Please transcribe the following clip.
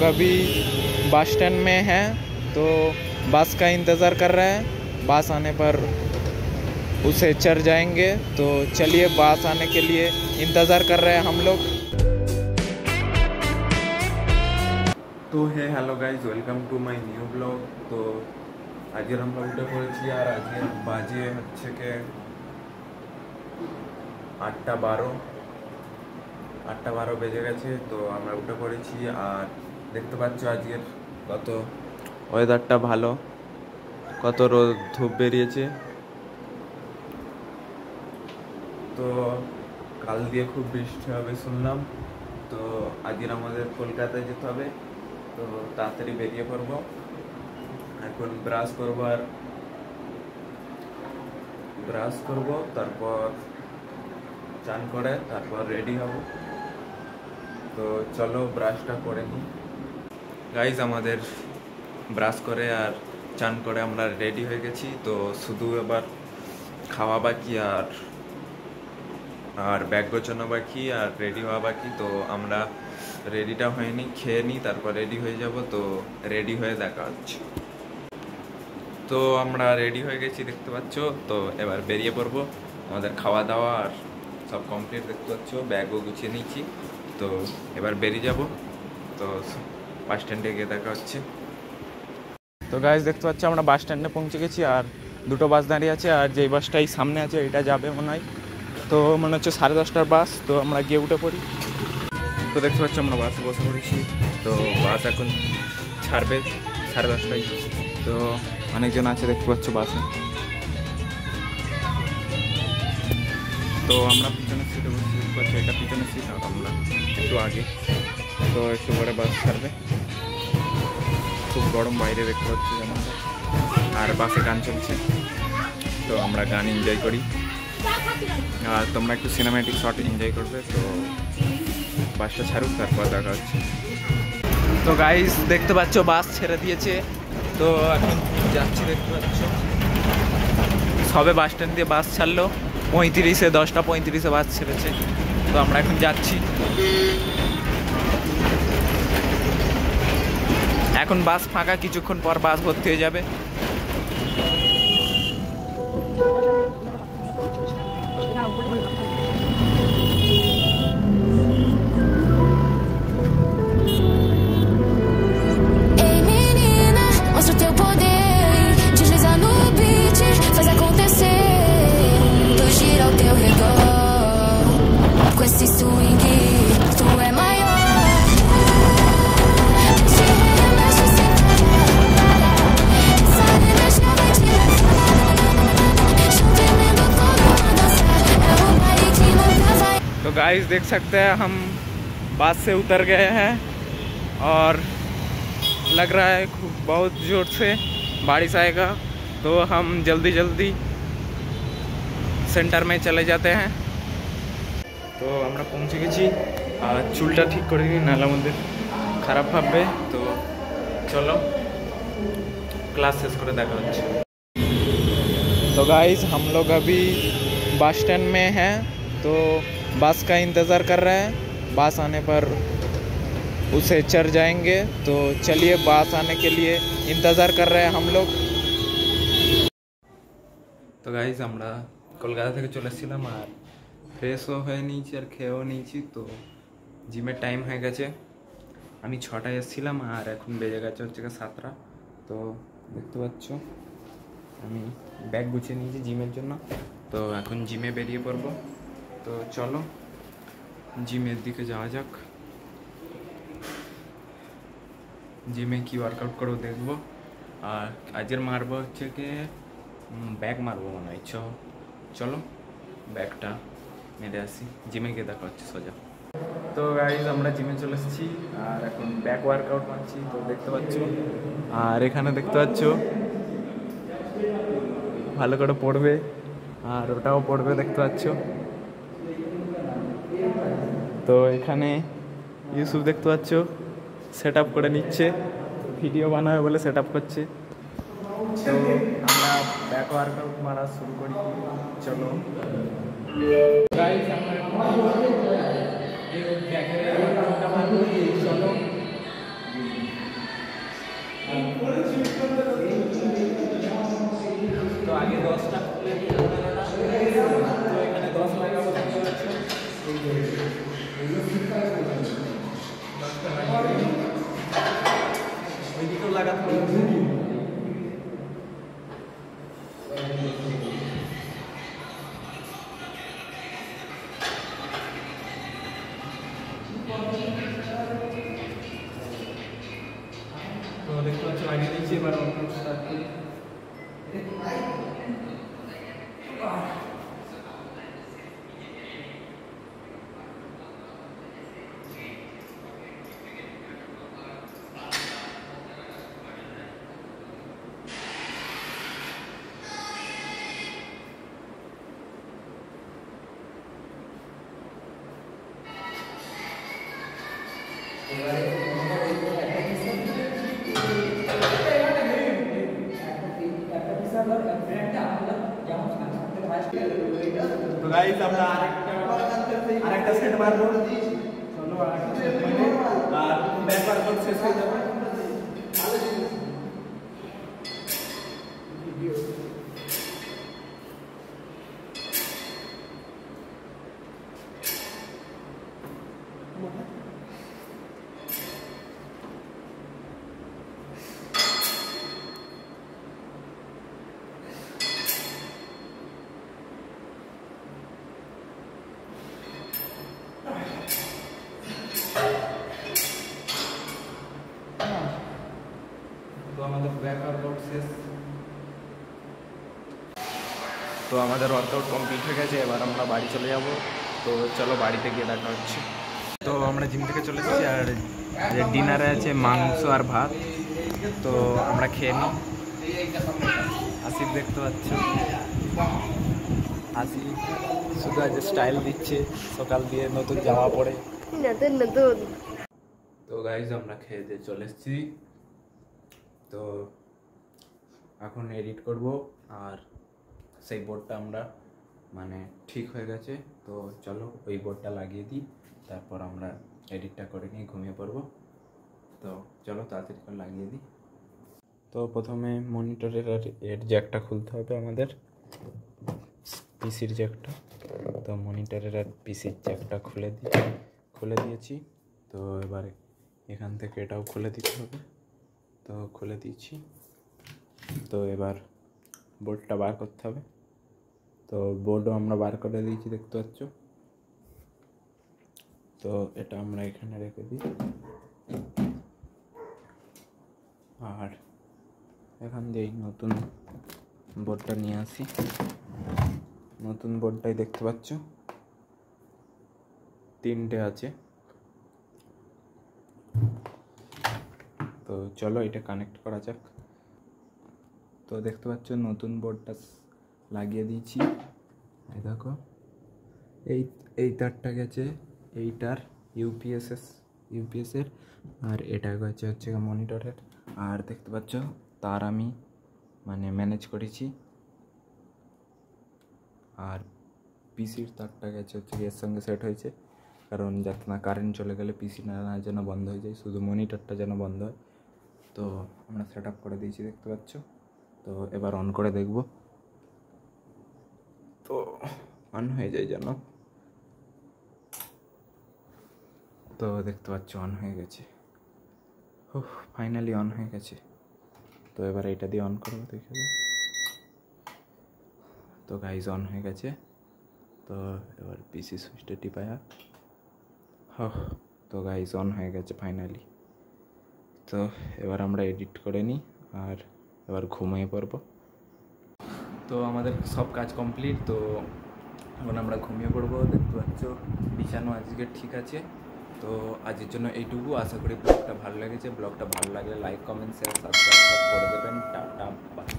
अभी bus stand में हैं, तो बस का इंतज़ार कर रहे हैं। बस आने पर उसे चढ़ जाएंगे। तो चलिए बस आने के लिए इंतज़ार कर रहे हैं हम लोग। तो है hello guys, welcome to my new blog. तो आज हम लोग उठे पड़ेছি আর আজকে বাজে হচ্ছে কে 8:12 বেজে গেছে। তো আমরা উঠে পড়েছি আর দেখতে পাচ্ছ আজকের কত ওয়েদারটা ভালো, কত রোদ ধূপ বেরিয়েছে। তো কাল দিয়ে খুব বৃষ্টি হবে শুনলাম। তো আজকের আমাদের কলকাতায় যেতে হবে, তো তাড়াতাড়ি বেরিয়ে পড়বো। এখন ব্রাশ করব তারপর চান করে তারপর রেডি হব। তো চলো ব্রাশটা করে নিই। গাইজ আমাদের ব্রাশ করে আর চান করে আমরা রেডি হয়ে গেছি। তো শুধু এবার খাওয়া বাকি আর ব্যাগ গোছানো বাকি আর রেডি হওয়া বাকি। তো আমরা রেডিটা হয়নি, খেয়ে নিই তারপর রেডি হয়ে যাব। তো রেডি হয়ে দেখা হচ্ছে। তো আমরা রেডি হয়ে গেছি দেখতে পাচ্ছ। তো এবার বেরিয়ে পড়বো। আমাদের খাওয়া দাওয়া আর সব কমপ্লিট দেখতে পাচ্ছ, ব্যাগও গুছিয়ে নিয়েছি। তো এবার বেরিয়ে যাব। তো বাস স্ট্যান্ডে গিয়ে দেখা হচ্ছে। তো গাইজ দেখতে পাচ্ছ আমরা বাস স্ট্যান্ডে পৌঁছে গেছি আর দুটো বাস দাঁড়িয়ে আছে। আর যেই বাসটাই সামনে আছে এটা যাবে মনে হয়। তো মনে হচ্ছে 10:30টার বাস। তো আমরা গিয়ে উঠে পড়ি। তো দেখতে পাচ্ছ আমরা বাসে বসে পড়েছি। তো বাস এখন ছাড়বে 10:30টায়। তো অনেকজন আছে দেখতে পাচ্ছ বাসে। তো আমরা পিছনের সিটে বসে দেখতে পাচ্ছি, এটা পিছনের সিট আর আমরা একটু আগে। তো একটু পরে বাস ছাড়বে। খুব গরম বাইরে দেখতে পাচ্ছি যেমন, আর বাসে গান চলছে। তো আমরা গান এনজয় করি আর তোমরা একটু সিনেম্যাটিক শট এনজয় করবে। তো বাসটা ছাড়ুক তারপর দেখা হচ্ছে। তো গাইস দেখতে পাচ্ছ বাস ছেড়ে দিয়েছে। তো এখন যাচ্ছি দেখতে পাচ্ছ, সবে বাস স্ট্যান্ড দিয়ে বাস ছাড়লো 35-এ, 10:35-এ বাস ছেড়েছে। তো আমরা এখন যাচ্ছি। এখন বাস ফাঁকা, কিছুক্ষণ পর বাস ভর্তি হয়ে যাবে। तो गाइस देख सकते हैं हम बास से उतर गए हैं और लग रहा है बहुत ज़ोर से बारिश आएगा। तो हम जल्दी जल्दी सेंटर में चले जाते हैं। तो আমরা পৌঁছে গেছি আর চুলটা ঠিক করে নিই, নাহলে আমাদের খারাপ ভাববে। তো চলো ক্লাस শেষ করে দেখা হচ্ছে। तो गाइस हम लोग अभी बस स्टैंड में हैं, तो बस का इंतज़ार कर रहे हैं। बस आने पर उसे चढ़ जाएंगे। तो चलिए बस आने के लिए इंतज़ार कर रहे हैं हम लोग। तो गाइस আমরা কলকাতা থেকে চলে এসেছিলাম আর ফ্রেশও হয়ে নিয়েছি আর খেয়েও নিয়েছি। তো জিমের টাইম হয়ে গেছে। আমি 6টায় এসেছিলাম আর এখন বেজে গেছে হচ্ছে 7টা। তো দেখতে পাচ্ছ আমি ব্যাগ গুছিয়ে নিয়েছি জিমের জন্য। তো এখন জিমে বেরিয়ে পড়বো। তো চলো জিমের দিকে যাওয়া যাক। জিমে কি ওয়ার্কআউট করবো দেখবো। আর আজকের মারবো হচ্ছে কি ব্যাগ মারবো মনে হয়। চলো ব্যাগটা মেরে আসি, জিমে গিয়ে দেখা হচ্ছে সোজা। তো গাইজ আমরা জিমে চলে এসেছি আর এখন ব্যাক ওয়ার্কআউট মারছি। তো দেখতে পাচ্ছ আর এখানে দেখতে পাচ্ছ ভালো করে পড়বে আর ওটাও পড়বে দেখতে পাচ্ছ। তো এখানে ইউসুফ দেখতে পাচ্ছ সেট আপ করে নিচ্ছে, ভিডিও বানাবে বলে সেট আপ করছে। তো আমরা ব্যাক ওয়ার্কআউট মারা শুরু করি। চলো চলো তো আগে 10টা খুলে নিয়ে তো এখানে 10 লাগাবো, দেখতে পাচ্ছ 10টা লাগিয়ে ওইদিকেও লাগাতে হবে। তো দেখতে পাচ্ছ লাগিয়ে দিচ্ছি, এবার স্টার্ট করি। তো গাইস আমরা আরেকটা সেট মারবো, চলো আরেকটা সেট মারবো আর ব্যাকওয়ার্ড কোড শেষ হয়ে যাবে। তো আমাদের ওয়ার্কআউট শেষ। তো আমাদের ওয়ার্কআউট কমপ্লিট হয়ে গেছে, এবার আমরা বাড়ি চলে যাব। তো চলো বাড়িতে গিয়ে দেখা হচ্ছে। তো আমরা জিম থেকে চলে এসেছি, আর ডিনারে আছে মাংস আর ভাত। তো আমরা খেয়ে নিই। আসিফ দেখতে পাচ্ছ, আসিফ শুধু আজ স্টাইল দিচ্ছে, সকাল দিয়ে নতুন জামা পরে নতুন। তো গাইজ আমরা খেয়ে দিয়ে চলে এসেছি। তো এখন এডিট করব, আর সেই বোর্ডটা আমরা মানে ঠিক হয়ে গেছে। তো চলো ওই বোর্ডটা লাগিয়ে দিই, তারপর আমরা এডিটটা করে নিয়ে ঘুমিয়ে পড়বো। তো চলো তাড়াতাড়ি করে লাগিয়ে দিই। তো প্রথমে মনিটরের আর এর জ্যাকটা খুলতে হবে আমাদের, পিসির জ্যাকটা। তো মনিটরের আর পিসির জ্যাকটা খুলে দিয়েছি। তো এবারে এখান থেকে এটাও খুলে দিতে হবে। তো খুলে দিয়েছি। তো এবার বোর্ডটা বার করতে হবে। তো বোর্ডও আমরা বার করে দিয়েছি, দেখতে পাচ্ছ। তো এটা আমরা এখানে রেখে দিই, আর এখান দিয়ে নতুন বোর্ডটা নিয়ে আসি। নতুন বোর্ডটাই দেখতে পাচ্ছ, 3টে আছে। তো চলো এটা কানেক্ট করা যাক। তো দেখতে পাচ্ছ নতুন বোর্ডটা লাগিয়ে দিয়েছি। এই দেখো, এই তারটা গেছে এইটার ইউপিএসের, আর এটা গেছে হচ্ছে মনিটরের। আর দেখতে পাচ্ছ তার আমি মানে ম্যানেজ করেছি। আর পিসির তারটা গেছে হচ্ছে এর সঙ্গে সেট হয়েছে, কারণ যাতে না কারেন্ট চলে গেলে পিসি না যেন বন্ধ হয়ে যায়, শুধু মনিটরটা যেন বন্ধ হয়। তো আমরা সেট আপ করে দিয়েছি, দেখতে পাচ্ছ। তো এবার অন করে দেখব। তো অন হয়ে যায় যেন। তো দেখতে পাচ্ছ অন হয়ে গেছে। ফাইনালি অন হয়ে গেছে। তো এবার এটা দিয়ে অন করবো, দেখে। তো গাইজ অন হয়ে গেছে। তো এবার পিসি সুইচটা টিপায়া। তো গাইজ অন হয়ে গেছে ফাইনালি। তো এবার আমরা এডিট করে নিই, আর এবার ঘুমিয়ে পড়বো। তো আমাদের সব কাজ কমপ্লিট। তো এখন আমরা ঘুমিয়ে পড়বো। দেখতে পাচ্ছ বিছানো আজকে ঠিক আছে। তো আজকের জন্য এইটুকু। আশা করি ব্লগটা ভালো লেগেছে। ব্লগটা ভালো লাগলে লাইক, কমেন্ট, শেয়ার, সাবস্ক্রাইব করে দেবেন। Tata, by.